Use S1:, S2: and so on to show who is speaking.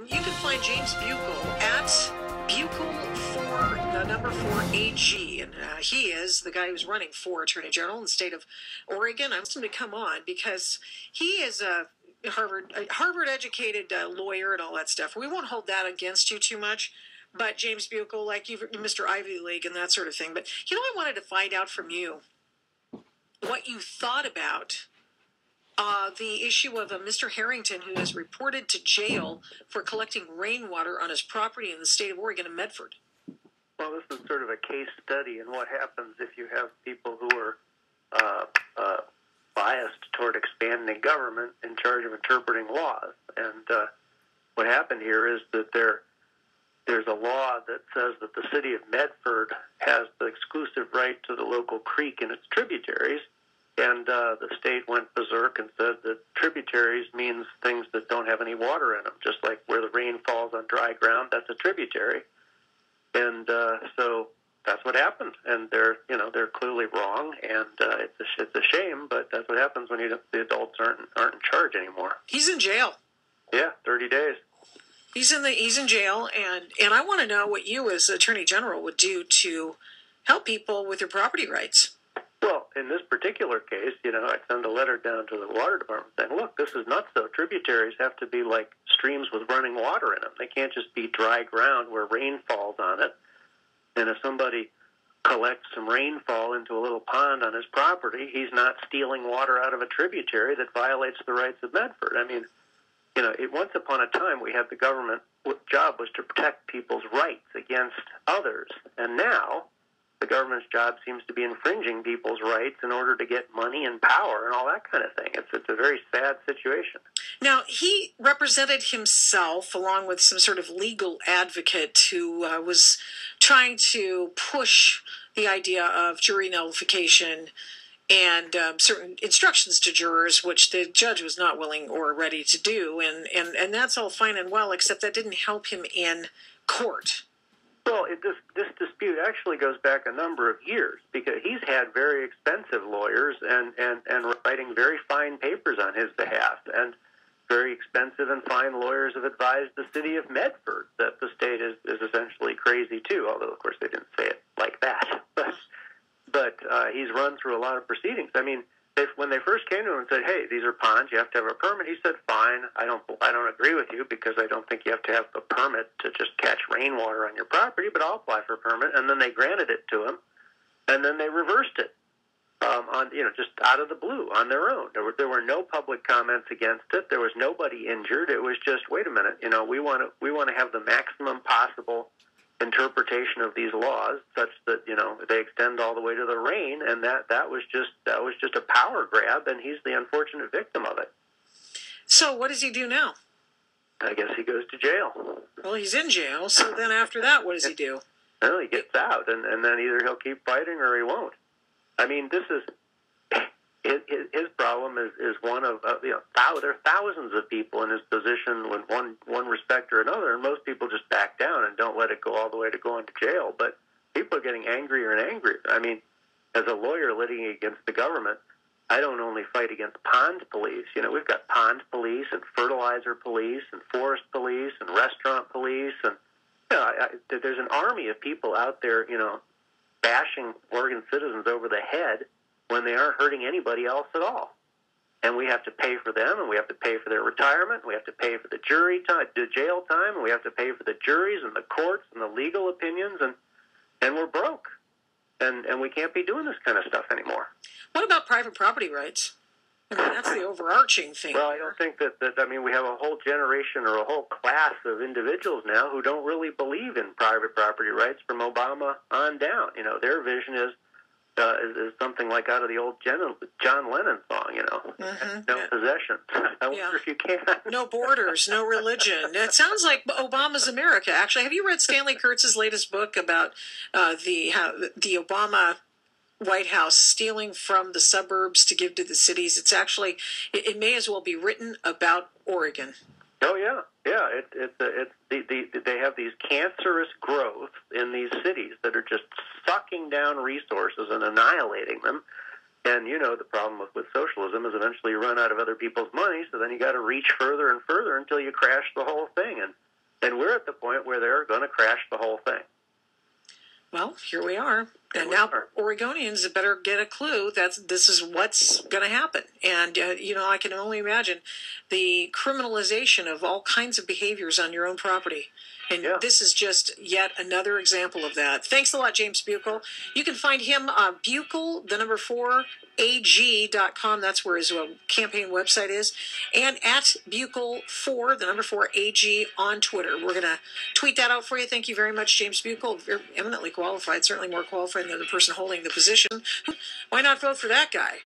S1: You can find James Buchal at Buchal the number 4 AG, and he is the guy who's running for Attorney General in the state of Oregon. I asked him to come on because he is a Harvard-educated lawyer and all that stuff. We won't hold that against you too much, but James Buchal, like you, Mr. Ivy League and that sort of thing. But I wanted to find out from you what you thought about the issue of Mr. Harrington, who is reported to jail for collecting rainwater on his property in the state of Oregon in Medford.
S2: Well, this is sort of a case study in what happens if you have people who are biased toward expanding government in charge of interpreting laws. And what happened here is that there's a law that says that the city of Medford has the exclusive right to the local creek and its tributaries. And the state went berserk and said that tributaries means things that don't have any water in them, just like where the rain falls on dry ground, that's a tributary. And so that's what happened. And they're clearly wrong, and it's a shame, but that's what happens when the adults aren't in charge anymore.
S1: He's in jail.
S2: Yeah, 30 days.
S1: He's in jail, and I want to know what you as Attorney General would do to help people with their property rights.
S2: Well, in this particular case, I send a letter down to the water department saying, look, this is nuts, though. Tributaries have to be like streams with running water in them. They can't just be dry ground where rain falls on it. And if somebody collects some rainfall into a little pond on his property, he's not stealing water out of a tributary that violates the rights of Medford. I mean, once upon a time we had the government, job was to protect people's rights against others. And now the government's job seems to be infringing people's rights in order to get money and power and all that kind of thing. It's a very sad situation.
S1: Now, he represented himself along with some sort of legal advocate who was trying to push the idea of jury nullification and certain instructions to jurors, which the judge was not willing or ready to do. And that's all fine and well, except that didn't help him in court.
S2: Well, this dispute actually goes back a number of years because he's had very expensive lawyers and writing very fine papers on his behalf. And very expensive and fine lawyers have advised the city of Medford that the state is essentially crazy too, although, of course, they didn't say it like that. But he's run through a lot of proceedings. I mean, when they first came to him and said, hey, these are ponds, you have to have a permit, he said, fine, I don't agree with you because I don't think you have to have a permit to just catch rainwater on your property, but I'll apply for a permit. And then they granted it to him, and then they reversed it just out of the blue on their own. There were no public comments against it. There was nobody injured. It was just, wait a minute, we want to have the maximum possible interpretation of these laws such that they extend all the way to the rain, and that was just a power grab, and he's the unfortunate victim of it.
S1: So what does he do now?
S2: I guess he goes to jail.
S1: Well, he's in jail, so then after that, what does he do?
S2: Well, he gets out, and then either he'll keep fighting or he won't. I mean, this is his problem is one of there are thousands of people in his position with one respect or another, and most people just back down and don't let it go all the way to going to jail. But people are getting angrier and angrier. I mean, as a lawyer litigating against the government, I don't only fight against pond police. We've got pond police and fertilizer police and forest police and restaurant police, and there's an army of people out there, bashing Oregon citizens over the head when they aren't hurting anybody else at all. And we have to pay for them, and we have to pay for their retirement, and we have to pay for the jail time, and we have to pay for the juries and the courts and the legal opinions, and we're broke. And we can't be doing this kind of stuff anymore.
S1: What about private property rights? I mean, that's the overarching thing.
S2: Well, I don't think that we have a whole generation or a whole class of individuals now who don't really believe in private property rights from Obama on down. Their vision is something like out of the old John Lennon song, no possessions. I wonder if you can.
S1: No borders, no religion. It sounds like Obama's America, actually. Have you read Stanley Kurtz's latest book about the Obama White House stealing from the suburbs to give to the cities? It's actually, it may as well be written about Oregon.
S2: Oh, yeah. Yeah, they have these cancerous growth in these cities that are just sucking down resources and annihilating them. And, the problem with socialism is eventually you run out of other people's money, so then you got to reach further and further until you crash the whole thing. And And we're at the point where they're going to crash the whole thing.
S1: Well, here we are. And now Oregonians better get a clue that this is what's going to happen. And, I can only imagine the criminalization of all kinds of behaviors on your own property. And this is just yet another example of that. Thanks a lot, James Buchal. You can find him on Buchal, 4, AG.com. That's where his campaign website is. And at Buchal 4, 4, AG on Twitter. We're going to tweet that out for you. Thank you very much, James Buchal. You're eminently qualified, certainly more qualified than the person holding the position. Why not vote for that guy?